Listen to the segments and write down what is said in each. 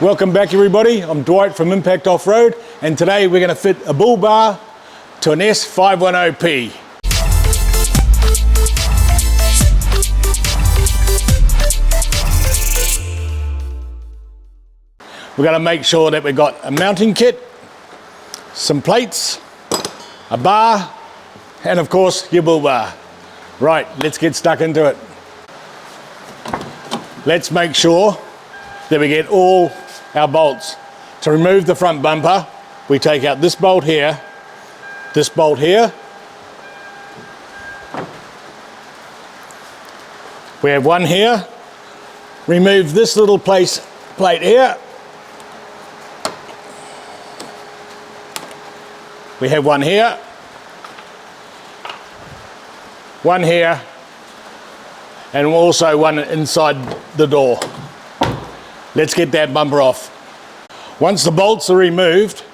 Welcome back everybody, I'm Dwight from Impact Off-Road, and today we're going to fit a bull bar to an S510P. We're going to make sure that we've got a mounting kit, some plates, a bar, and of course your bull bar. Right, let's get stuck into it. Let's make sure that we get all our bolts. To remove the front bumper, we take out this bolt here, this bolt here. We have one here. Remove this little plate here. We have one here, one here, and also one inside the door. Let's get that bumper off. Once the bolts are removed,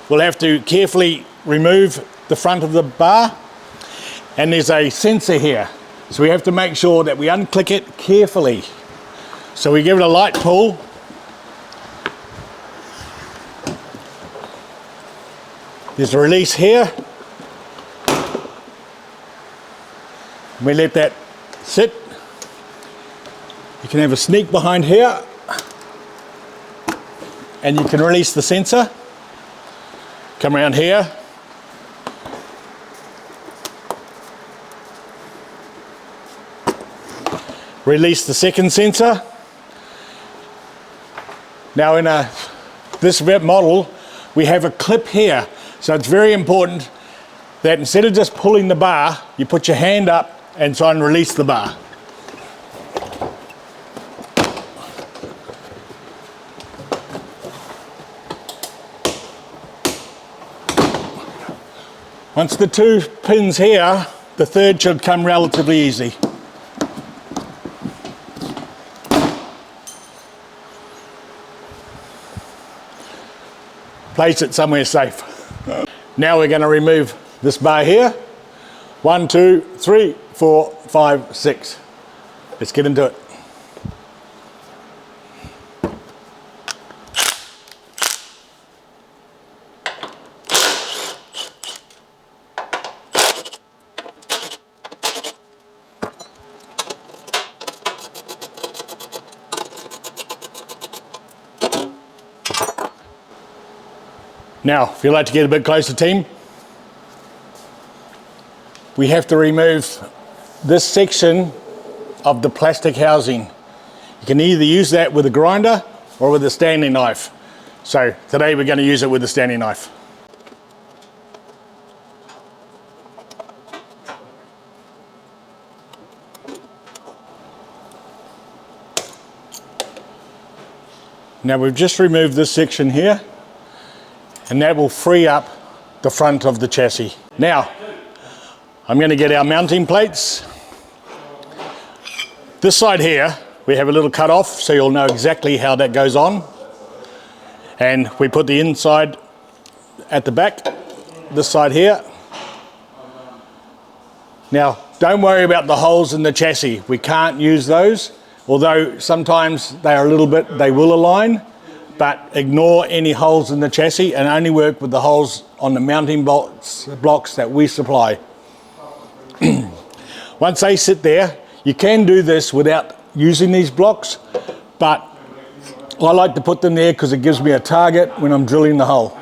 we'll have to carefully remove the front of the bar, and there's a sensor here. So we have to make sure that we unclick it carefully. So we give it a light pull. There's a release here. We let that sit. You can have a sneak behind here, and you can release the sensor. Come around here. Release the second sensor. Now in this model, we have a clip here. So it's very important that instead of just pulling the bar, you put your hand up and try and release the bar. Once the two pins here, the third should come relatively easy. Place it somewhere safe. Now we're going to remove this bar here. 1, 2, 3, 4, 5, 6. Let's get into it. Now, if you'd like to get a bit closer, team, we have to remove this section of the plastic housing. You can either use that with a grinder or with a Stanley knife. So today we're going to use it with a Stanley knife. Now we've just removed this section here, and that will free up the front of the chassis. Now, I'm going to get our mounting plates. This side here, we have a little cut off, so you'll know exactly how that goes on. And we put the inside at the back, this side here. Now, don't worry about the holes in the chassis. We can't use those, although sometimes they will align. But ignore any holes in the chassis and only work with the holes on the mounting blocks that we supply. Once they sit there, you can do this without using these blocks, but I like to put them there because it gives me a target when I'm drilling the hole.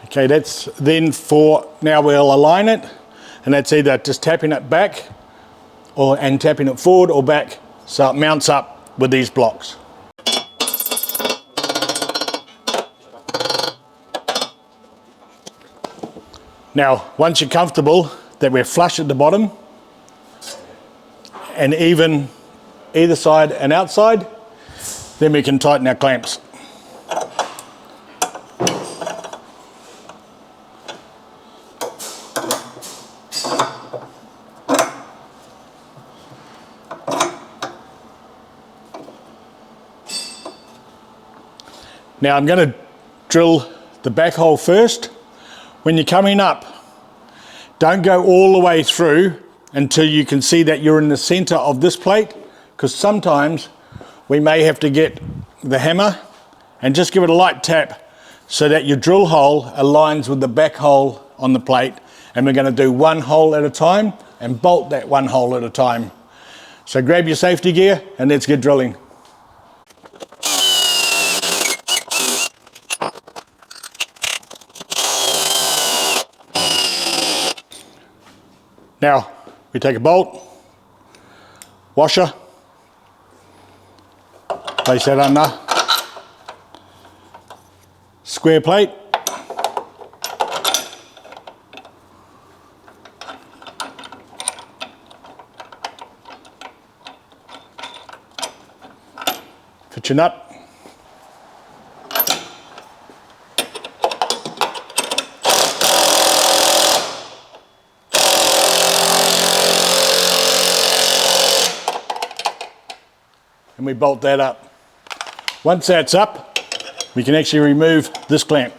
Okay, that's then for, now we'll align it, and that's either just tapping it back and tapping it forward or back so it mounts up with these blocks. Now, once you're comfortable that we're flush at the bottom and even either side and outside, then we can tighten our clamps. Now I'm going to drill the back hole first. When you're coming up, don't go all the way through until you can see that you're in the center of this plate, because sometimes we may have to get the hammer and just give it a light tap so that your drill hole aligns with the back hole on the plate. And we're going to do one hole at a time and bolt that one hole at a time. So grab your safety gear and let's get drilling. Now, we take a bolt, washer, place that under, square plate, fit your nut, and we bolt that up. Once that's up, we can actually remove this clamp.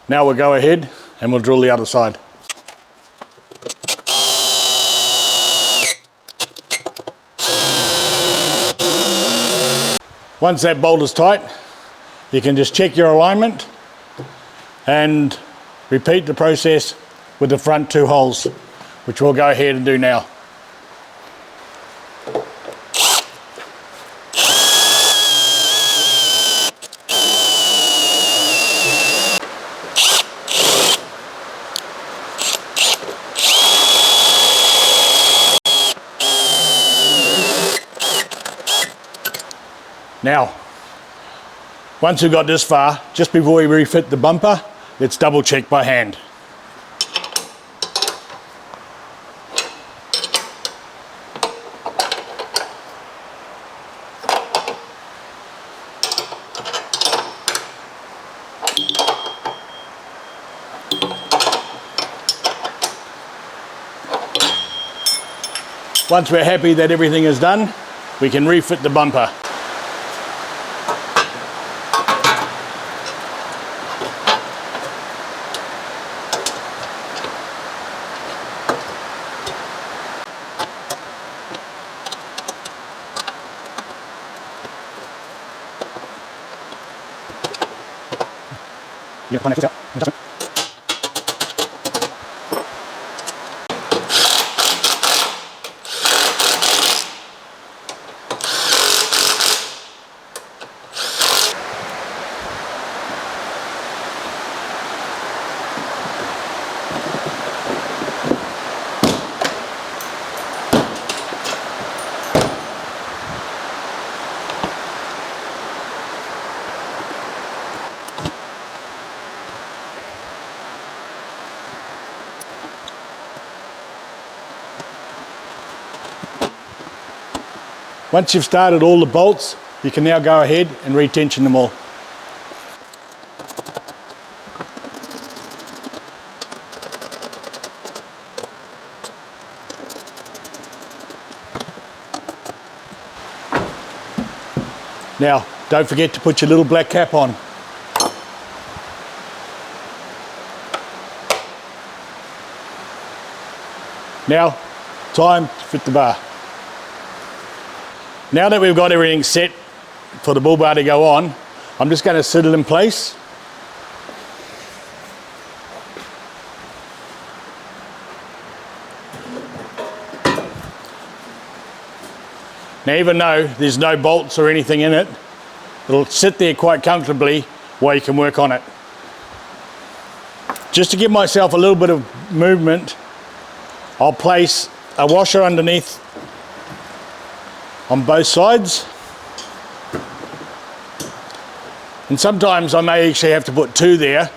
Now we'll go ahead and we'll drill the other side. Once that bolt is tight, you can just check your alignment and repeat the process with the front two holes, which we'll go ahead and do now. Now, once we've got this far, just before we refit the bumper, let's double check by hand. Once we're happy that everything is done, we can refit the bumper. Once you've started all the bolts, you can now go ahead and retension them all. Now, don't forget to put your little black cap on. Now, time to fit the bar. Now that we've got everything set for the bull bar to go on, I'm just going to sit it in place. Now, even though there's no bolts or anything in it, it'll sit there quite comfortably while you can work on it. Just to give myself a little bit of movement, I'll place a washer underneath on both sides. And sometimes I may actually have to put 2 there,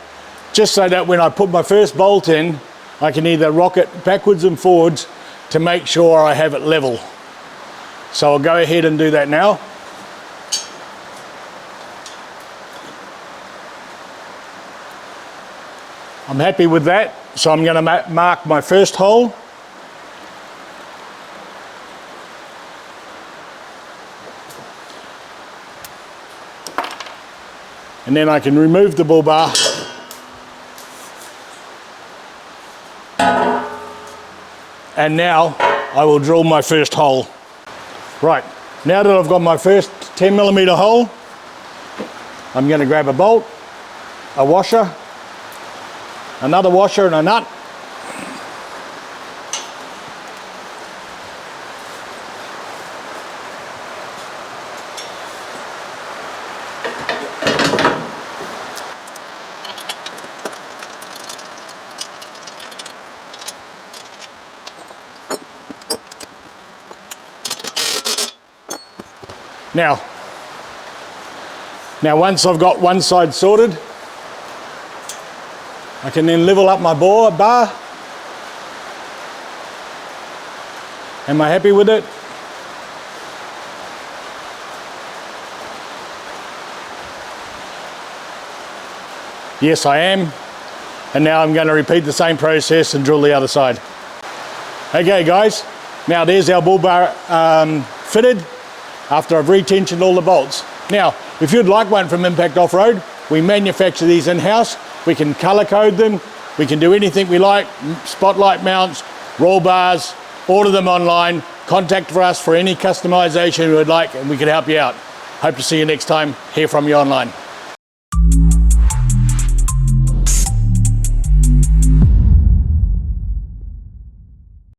just so that when I put my first bolt in, I can either rock it backwards and forwards to make sure I have it level. So I'll go ahead and do that now. I'm happy with that, so I'm going to mark my first hole. And then I can remove the bull bar. And now I will drill my first hole. Right, now that I've got my first 10mm hole, I'm going to grab a bolt, a washer, another washer and a nut. Now once I've got one side sorted, I can then level up my bar. Am I happy with it? Yes, I am. And now I'm going to repeat the same process and drill the other side. Okay guys, now there's our bull bar fitted after I've retensioned all the bolts. Now, if you'd like one from Impact Off-Road, we manufacture these in-house. We can color code them. We can do anything we like, spotlight mounts, roll bars, order them online. Contact us for any customization you would like and we can help you out. Hope to see you next time. Hear from you online.